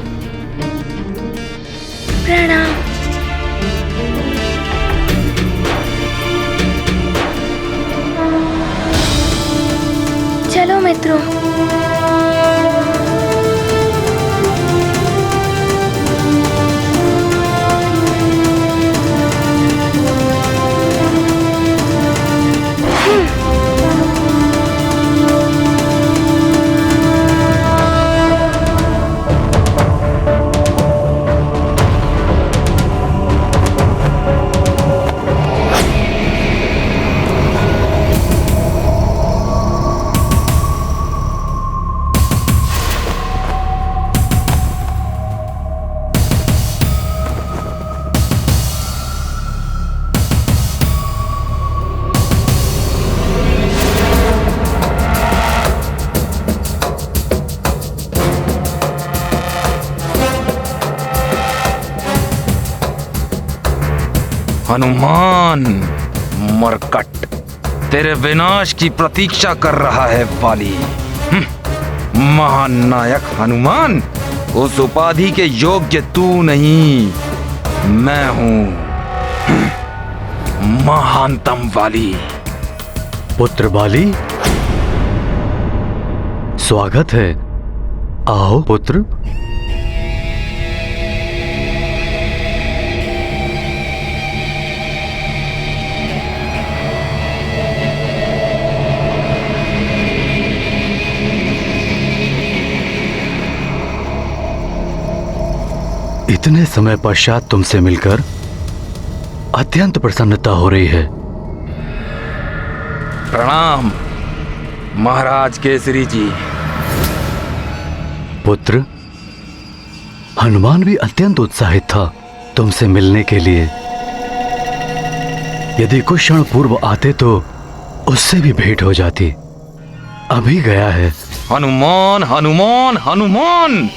प्रणाम। मित्रों।
हनुमान मरकट, तेरे विनाश की प्रतीक्षा कर रहा है वाली। महानायक हनुमान, उस उपाधि के योग्य तू नहीं, मैं हूं महानतम वाली।
पुत्र बाली, स्वागत है। आओ पुत्र। इतने समय पश्चात तुमसे मिलकर अत्यंत प्रसन्नता हो रही है।
प्रणाम महाराज केसरी जी।
पुत्र, हनुमान भी अत्यंत उत्साहित था तुमसे मिलने के लिए। यदि कुछ क्षण पूर्व आते तो उससे भी भेंट हो जाती। अभी गया है।
हनुमान हनुमान हनुमान,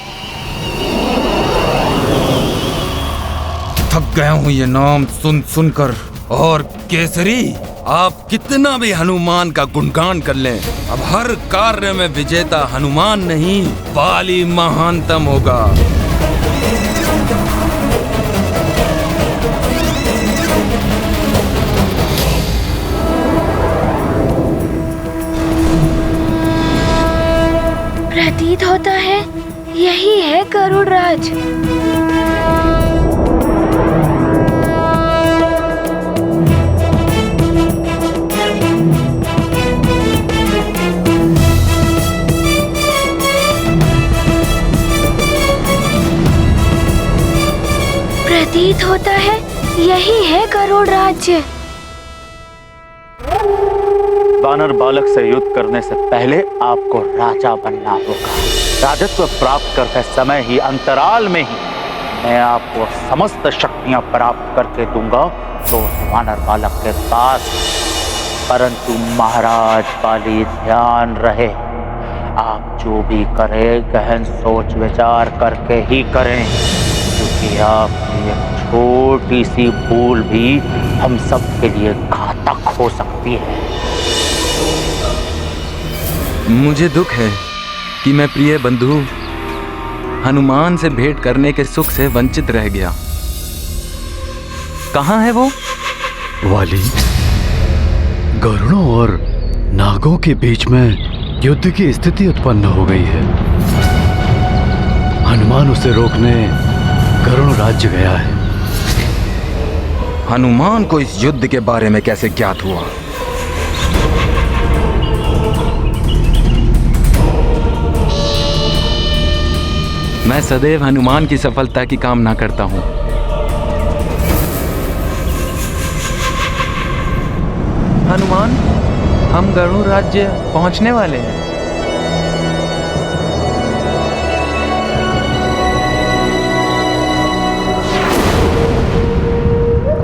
थक गया हूं ये नाम सुन सुनकर। और केसरी, आप कितना भी हनुमान का गुणगान कर लें, अब हर कार्य में विजेता हनुमान नहीं, बाली महानतम होगा।
प्रतीत होता है यही है गरुड़ राज। प्रतीत होता है यही है गरुड़ राज्य।
वानर बालक से युद्ध करने से पहले आपको राजा बनना होगा। राजत्व प्राप्त करते समय ही, अंतराल में ही, मैं आपको समस्त शक्तियां प्राप्त करके दूंगा तो वानर बालक के पास। परंतु महाराज बाली, ध्यान रहे, आप जो भी करें गहन सोच विचार करके ही करें, क्योंकि आपकी एक छोटी सी भूल भी हम सब के लिए घातक हो सकती है।
मुझे दुख है कि मैं प्रिय बंधु हनुमान से भेंट करने के सुख से वंचित रह गया। कहाँ है वो?
वाली, गरुड़ों और नागों के बीच में युद्ध की स्थिति उत्पन्न हो गई है। हनुमान उसे रोकने गरुड़ राज्य गया है।
हनुमान को इस युद्ध के बारे में कैसे ज्ञात हुआ?
मैं सदैव हनुमान की सफलता की कामना करता हूं। हनुमान, हम गरुड़ राज्य पहुंचने वाले हैं।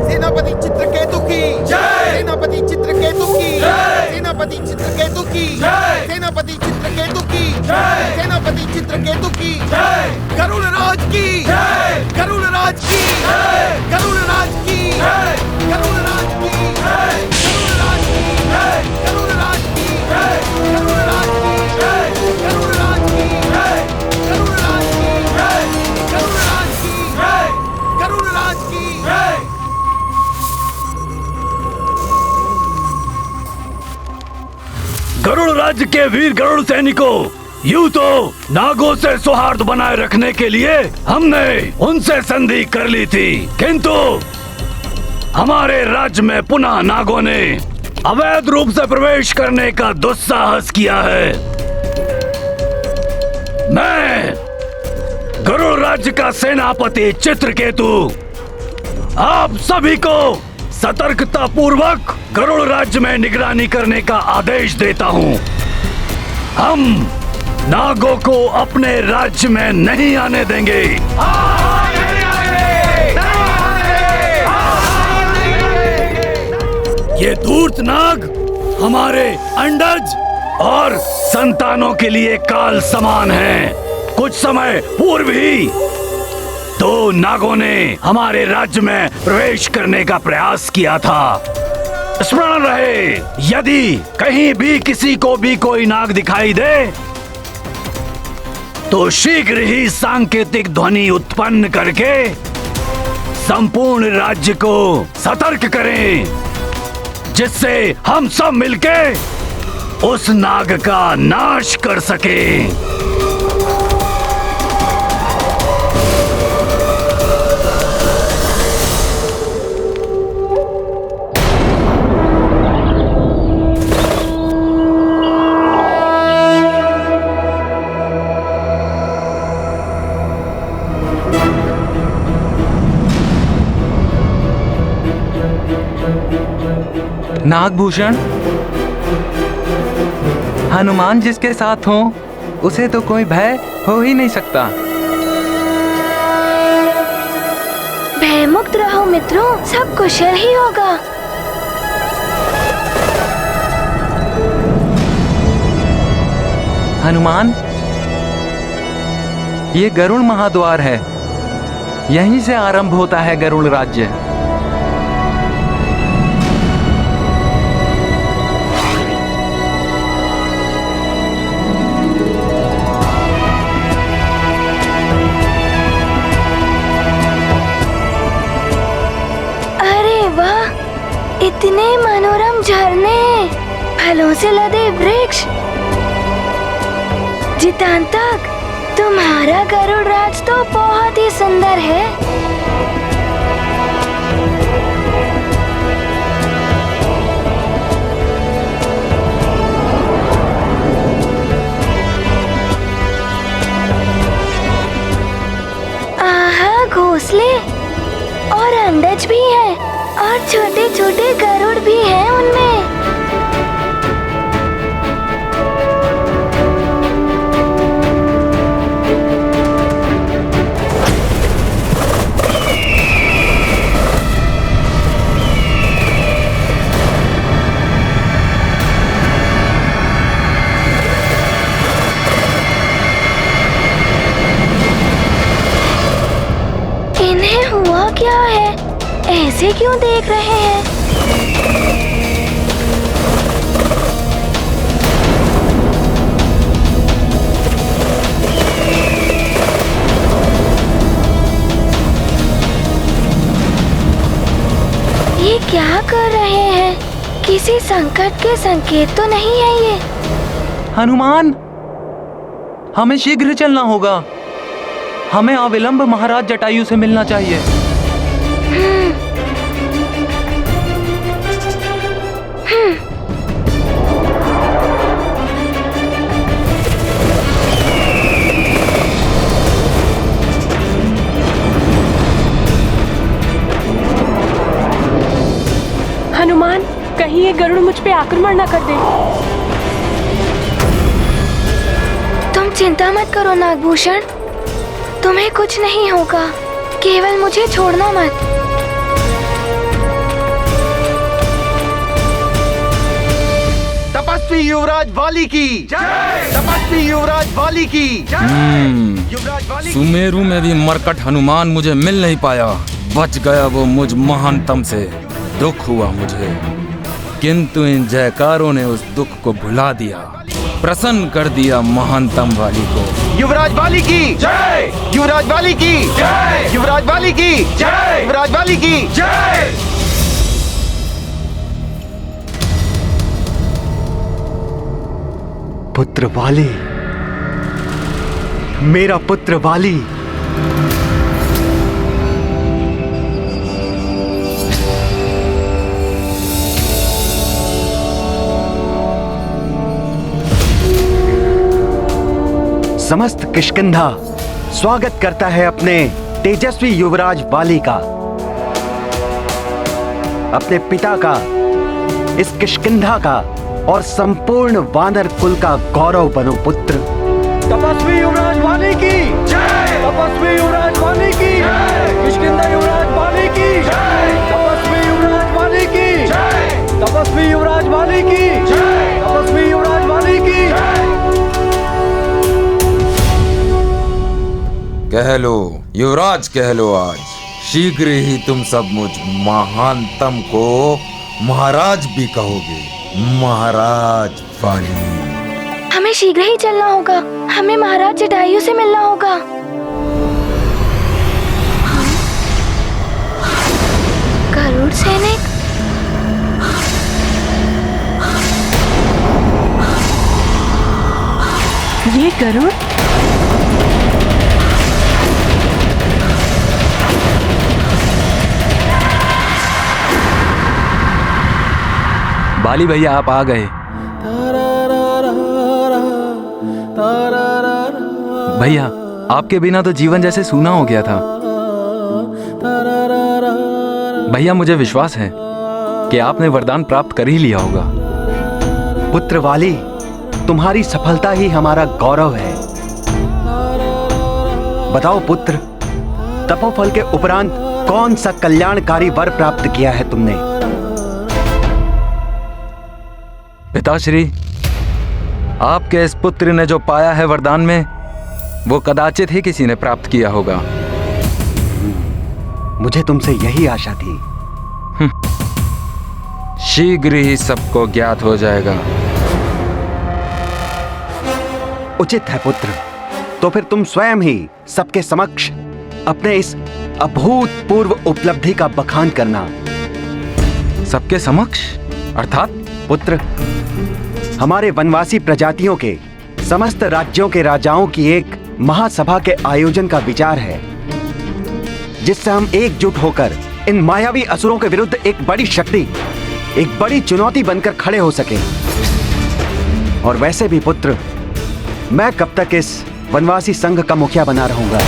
सेनापति चित्रकेतु की जय। सेनापति चित्रकेतु की जय। सेनापति चित्रकेतु की जय। सेनापति चित्रकेतु की जय। सेनापति चित्रकेतु की जय। गरुड़ राज की जय। गरुड़ राज की जय। गरुड़ राज की जय। गरुड़ राज की जय। गरुड़ राज की जय। गरुड़ राज की जय। गरुड़ राज की जय। गरुड़ राज की जय। गरुड़ राज की जय। गरुड़ राज की जय। गरुड़ राज की जय।
गरुड़ राज्य के वीर गरुड़ सैनिकों, यूं तो नागों से सौहार्द बनाए रखने के लिए हमने उनसे संधि कर ली थी, किंतु हमारे राज्य में पुनः नागों ने अवैध रूप से प्रवेश करने का दुस्साहस किया है। मैं गरुड़ राज्य का सेनापति चित्रकेतु आप सभी को सतर्कता पूर्वक गरुड़ राज्य में निगरानी करने का आदेश देता हूँ। हम नागों को अपने राज्य में नहीं आने देंगे। ये धूर्त नाग हमारे अंडज और संतानों के लिए काल समान हैं। कुछ समय पूर्व ही दो नागों ने हमारे राज्य में प्रवेश करने का प्रयास किया था। स्मरण रहे, यदि कहीं भी किसी को भी कोई नाग दिखाई दे तो शीघ्र ही सांकेतिक ध्वनि उत्पन्न करके संपूर्ण राज्य को सतर्क करें, जिससे हम सब मिलके उस नाग का नाश कर सकें।
नागभूषण, हनुमान जिसके साथ हो उसे तो कोई भय हो ही नहीं सकता।
भयमुक्त रहो मित्रों, सब कुशल ही होगा।
हनुमान, ये गरुड़ महाद्वार है, यहीं से आरंभ होता है गरुड़ राज्य।
इतने मनोरम झरने, फलों से लदे वृक्ष, जितांतक, तुम्हारा गरुड़ राज तो बहुत ही सुंदर है। आहा, घोंसले और अंडज भी है और छोटे छोटे गरुड़ भी हैं उनमें। इन्हें हुआ क्या है? ऐसे क्यों देख रहे हैं? ये क्या कर रहे हैं? किसी संकट के संकेत तो नहीं है ये?
हनुमान, हमें शीघ्र चलना होगा। हमें अविलंब महाराज जटायु से मिलना चाहिए।
हनुमान, कहीं ये गरुड़ मुझ पे आक्रमण न कर दे।
तुम चिंता मत करो नागभूषण, तुम्हें कुछ नहीं होगा, केवल मुझे छोड़ना मत।
तपस्वी युवराज वाली की जय। तपस्वी युवराज वाली की जय। युवराज वाली।
सुमेरु में भी मरकट हनुमान मुझे मिल नहीं पाया, बच गया वो मुझ महानतम से। दुख हुआ मुझे, किंतु इन जयकारों ने उस दुख को भुला दिया, प्रसन्न कर दिया महानतम वाली को।
युवराज वाली की जय। युवराज वाली की जय। युवराज वाली की जय। युवराज वाली की जय।
पुत्र वाली, मेरा पुत्र वाली। समस्त किष्किंधा स्वागत करता है अपने तेजस्वी युवराज वाली का, अपने पिता का, इस किष्किंधा का और संपूर्ण वानर कुल का गौरव बनो पुत्र।
तपस्वी युवराज वाली की जय, तपस्वी युवराज वाली की जय, किष्किंधा युवराज वाली की जय, तपस्वी युवराज वाली की जय, तपस्वी युवराज वाली की जय, तपस्वी युवराज वाली की जय।
कह लो युवराज, कह लो आज शीघ्र ही तुम सब मुझ महानतम को महाराज भी कहोगे। महाराज वाली,
हमें शीघ्र ही चलना होगा, हमें महाराज जटायु से मिलना होगा। गरुड़ सैनिक,
ये गरुड़?
बाली भैया आप आ गए। भैया आपके बिना तो जीवन जैसे सूना हो गया था। भैया मुझे विश्वास है कि आपने वरदान प्राप्त कर ही लिया होगा।
पुत्र वाली, तुम्हारी सफलता ही हमारा गौरव है। बताओ पुत्र, तपोफल के उपरांत कौन सा कल्याणकारी वर प्राप्त किया है तुमने?
पिताश्री, आपके इस पुत्र ने जो पाया है वरदान में, वो कदाचित ही किसी ने प्राप्त किया होगा।
मुझे तुमसे यही आशा थी।
शीघ्र ही सबको ज्ञात हो जाएगा।
उचित है पुत्र, तो फिर तुम स्वयं ही सबके समक्ष अपने इस अभूतपूर्व उपलब्धि का बखान करना।
सबके समक्ष अर्थात?
पुत्र, हमारे वनवासी प्रजातियों के समस्त राज्यों के राजाओं की एक महासभा के आयोजन का विचार है, जिससे हम एकजुट होकर इन मायावी असुरों के विरुद्ध एक बड़ी शक्ति, एक बड़ी चुनौती बनकर खड़े हो सके। और वैसे भी पुत्र, मैं कब तक इस वनवासी संघ का मुखिया बना रहूंगा।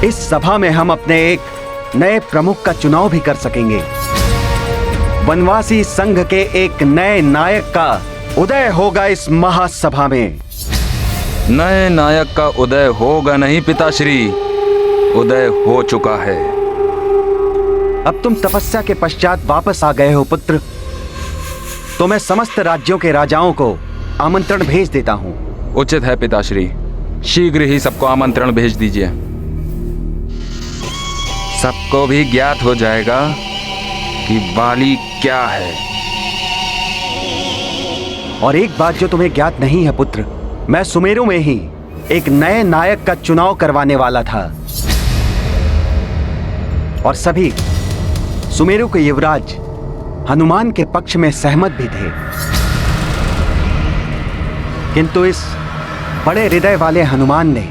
इस सभा में हम अपने एक नए प्रमुख का चुनाव भी कर सकेंगे। वनवासी संघ के एक नए नायक का उदय होगा इस महासभा में।
नए नायक का उदय होगा नहीं पिताश्री, उदय हो चुका है।
अब तुम तपस्या के पश्चात वापस आ गए हो पुत्र, तो मैं समस्त राज्यों के राजाओं को आमंत्रण भेज देता हूं।
उचित है पिताश्री, शीघ्र ही सबको आमंत्रण भेज दीजिए। सबको भी ज्ञात हो जाएगा कि बाली क्या है।
और एक बात जो तुम्हें ज्ञात नहीं है पुत्र, मैं सुमेरु में ही एक नए नायक का चुनाव करवाने वाला था, और सभी सुमेरु के युवराज हनुमान के पक्ष में सहमत भी थे। किंतु इस बड़े हृदय वाले हनुमान ने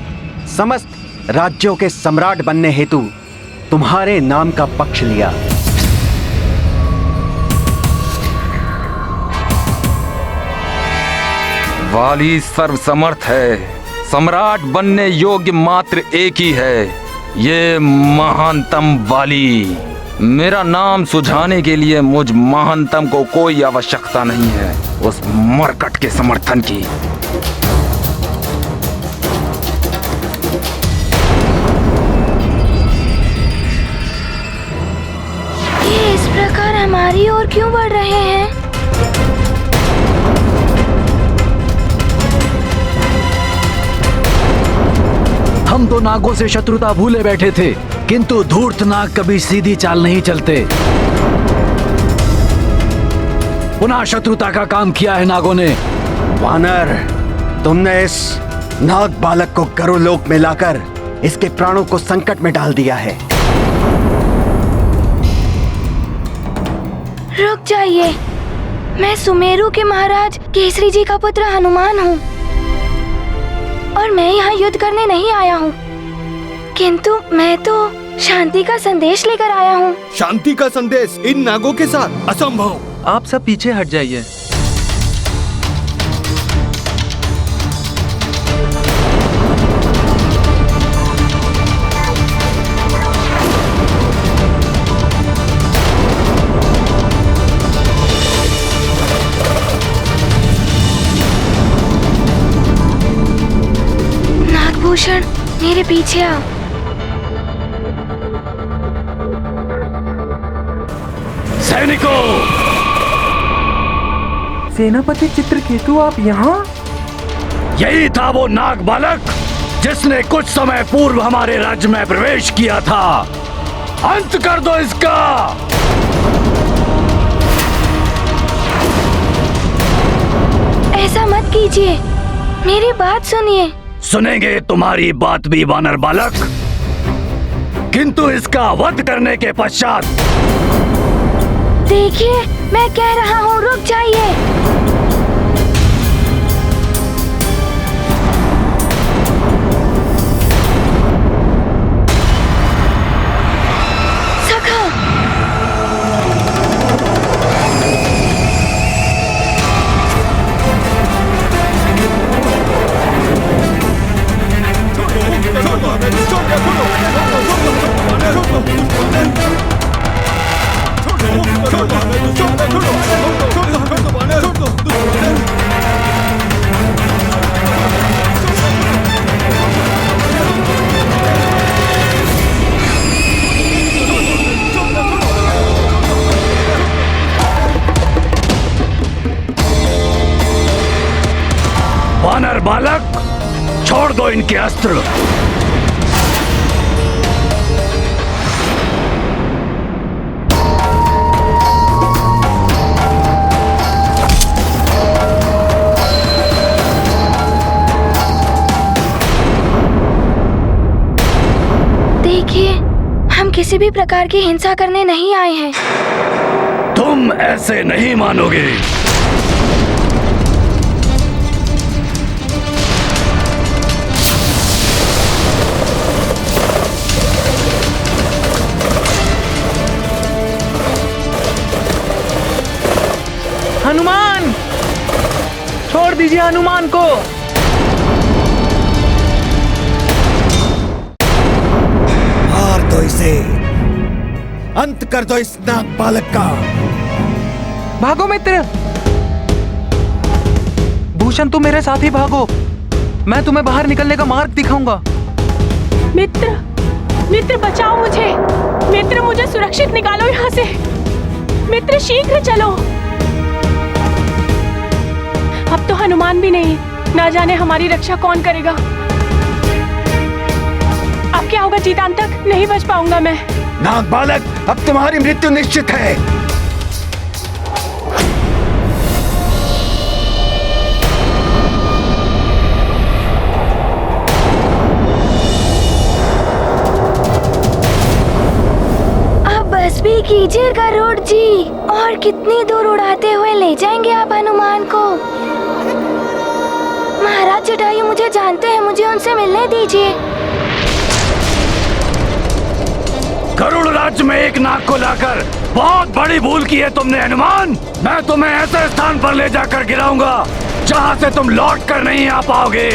समस्त राज्यों के सम्राट बनने हेतु तुम्हारे नाम का पक्ष लिया।
वाली सर्वसमर्थ है, सम्राट बनने योग्य मात्र एक ही है, ये महानतम वाली। मेरा नाम सुझाने के लिए मुझ महानतम को कोई आवश्यकता नहीं है उस मरकट के समर्थन की।
ये इस प्रकार हमारी ओर क्यों बढ़ रहे हैं?
हम तो नागों से शत्रुता भूले बैठे थे, किंतु धूर्त नाग कभी सीधी चाल नहीं चलते। पुनः शत्रुता का काम किया है नागों ने।
वानर, तुमने इस नाग बालक को गरुड़ लोक में लाकर इसके प्राणों को संकट में डाल दिया है।
रुक जाइए, मैं सुमेरु के महाराज केसरी जी का पुत्र हनुमान हूँ और मैं यहाँ युद्ध करने नहीं आया हूँ, किंतु मैं तो शांति का संदेश लेकर आया हूँ।
शांति का संदेश इन नागों के साथ? असंभव।
आप सब पीछे हट जाइए।
नागभूषण, मेरे पीछे आओ।
सैनिकों!
सेनापति चित्रकेतु, आप यहाँ?
यही था वो नाग बालक जिसने कुछ समय पूर्व हमारे राज्य में प्रवेश किया था। अंत कर दो इसका।
ऐसा मत कीजिए, मेरी बात सुनिए।
सुनेंगे तुम्हारी बात भी वानर बालक, किंतु इसका वध करने के पश्चात।
देखिए, मैं कह रहा हूँ, रुक जाइए। सखा,
वानर बालक, छोड़ दो इनके अस्त्र।
देखिए, हम किसी भी प्रकार की हिंसा करने नहीं आए हैं।
तुम ऐसे नहीं मानोगे।
हनुमान, छोड़ दीजिए हनुमान को।
मार दो इसे, अंत कर दो इस नाग बालक का।
भागो मित्र, भूषण तुम मेरे साथ ही भागो। मैं तुम्हें बाहर निकलने का मार्ग दिखाऊंगा।
मित्र, मित्र बचाओ मुझे। मित्र, मुझे सुरक्षित निकालो यहाँ से। मित्र, शीघ्र चलो। अब तो हनुमान भी नहीं, ना जाने हमारी रक्षा कौन करेगा। अब क्या होगा जीतान तक? नहीं बच पाऊंगा मैं।
नाग बालक, अब तुम्हारी मृत्यु निश्चित है।
अब बस भी कीजिए गरुड़ जी। और कितनी दूर उड़ाते हुए ले जाएंगे आप हनुमान को? महाराज जटायु मुझे जानते हैं, मुझे उनसे मिलने दीजिए।
गरुड़ राज्य में एक नाग को लाकर बहुत बड़ी भूल की है तुमने हनुमान। मैं तुम्हें ऐसे स्थान पर ले जाकर गिराऊंगा जहां से तुम लौट कर नहीं आ पाओगे।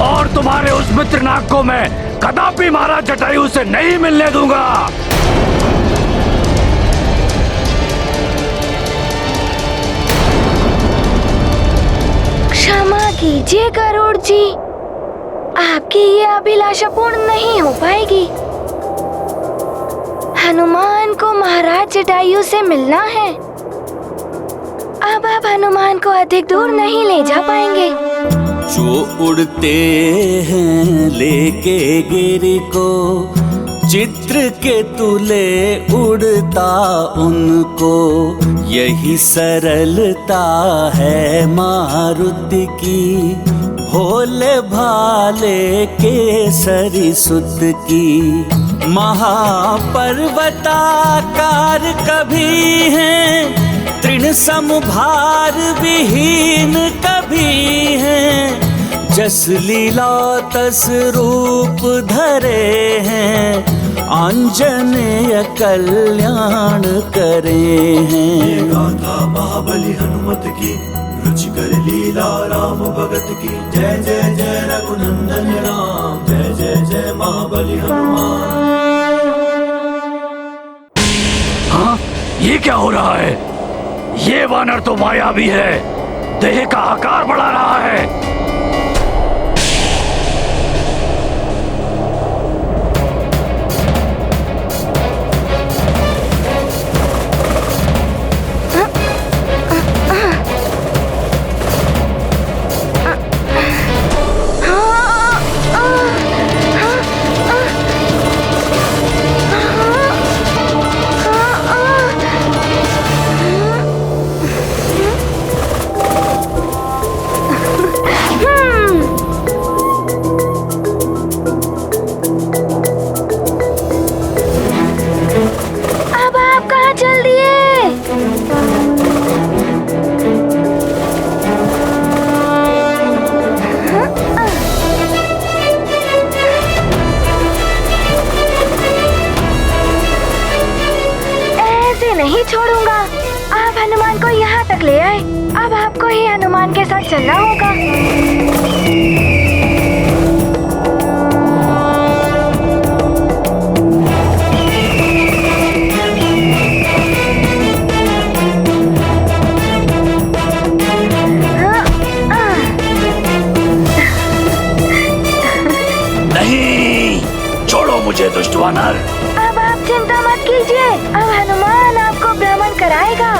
और तुम्हारे उस मित्र नाग को मैं कदापि महाराज जटायु से नहीं मिलने दूंगा।
क्षमा कीजिए गरुड़ जी, आपकी ये अभिलाषा पूर्ण नहीं हो पाएगी। हनुमान को महाराज जटायु से मिलना है। अब आप हनुमान को अधिक दूर नहीं ले जा पाएंगे।
जो उड़ते हैं लेके गिरी को, चित्रकेतु ले उड़ता उनको। यही सरलता है मारुति की, भोले भाले केसरी सुत की। महापर्वताकार कभी हैं तृण समभार विहीन कभी हैं, जस लीला तस रूप धरे हैं, आंजनेय कल्याण करे हैं।
गाथा महाबली हनुमत की, रुचिकर लीला राम भगत की। जय जय जय रघुनंदन राम, जय जय जय महाबली हनुमान।
हाँ, ये क्या हो रहा है? ये वानर तो मायावी है, देह का आकार बढ़ा रहा है।
नहीं छोड़ूंगा। आप हनुमान को यहाँ तक ले आए, अब आपको ही हनुमान के साथ चलना होगा।
नहीं, छोड़ो मुझे दुष्ट वानर।
अब आप चिंता मत कीजिए, अब हनुमान आपको भ्रमण कराएगा।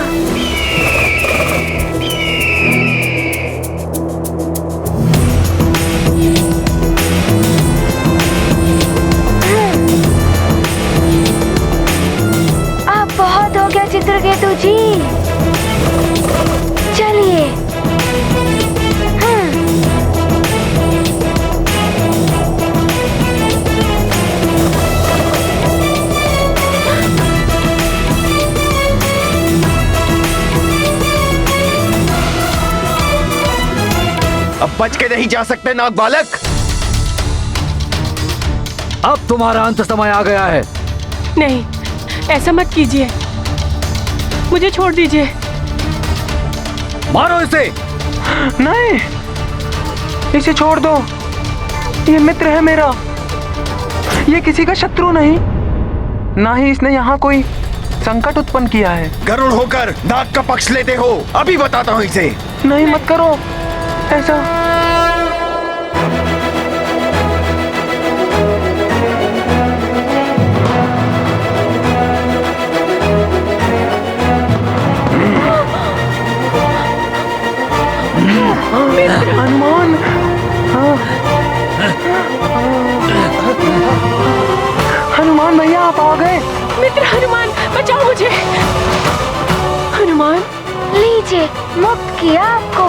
अब बहुत हो गया चित्रकेतु जी, चलिए।
अब बच के नहीं जा सकते नाग बालक।
अब तुम्हारा अंत समय आ गया है।
नहीं, ऐसा मत कीजिए, मुझे छोड़ दीजिए।
मारो इसे।
नहीं, इसे छोड़ दो, ये मित्र है मेरा, ये किसी का शत्रु नहीं, ना ही इसने यहाँ कोई संकट उत्पन्न किया है।
गरुड़ होकर नाग का पक्ष लेते हो, अभी बताता हूँ इसे।
नहीं, मत करो ऐसा। हनुमान, हनुमान भैया आप आ गए।
मित्र हनुमान, बचाओ मुझे। हनुमान,
लीजिए, मुक्त किया आपको।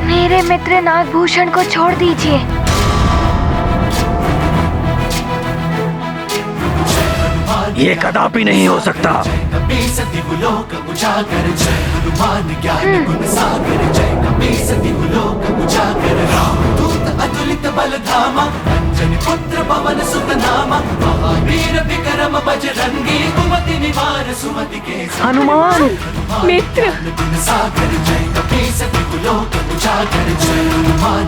मेरे मित्र नागभूषण को छोड़ दीजिए।
ये कदापि नहीं हो सकता।
हनुमान ज्ञान गुण सागर, जय कपीसति लोक उजागर। रामदूत अतुलित बल धामा, अंजनी पुत्र पवन सुत नामा। महावीर विक्रम बजरंगी, कुमति निवार सुमति के।
हनुमान
मित्र
गुण सागर, जय कपीसति लोक उजागर। जय हनुमान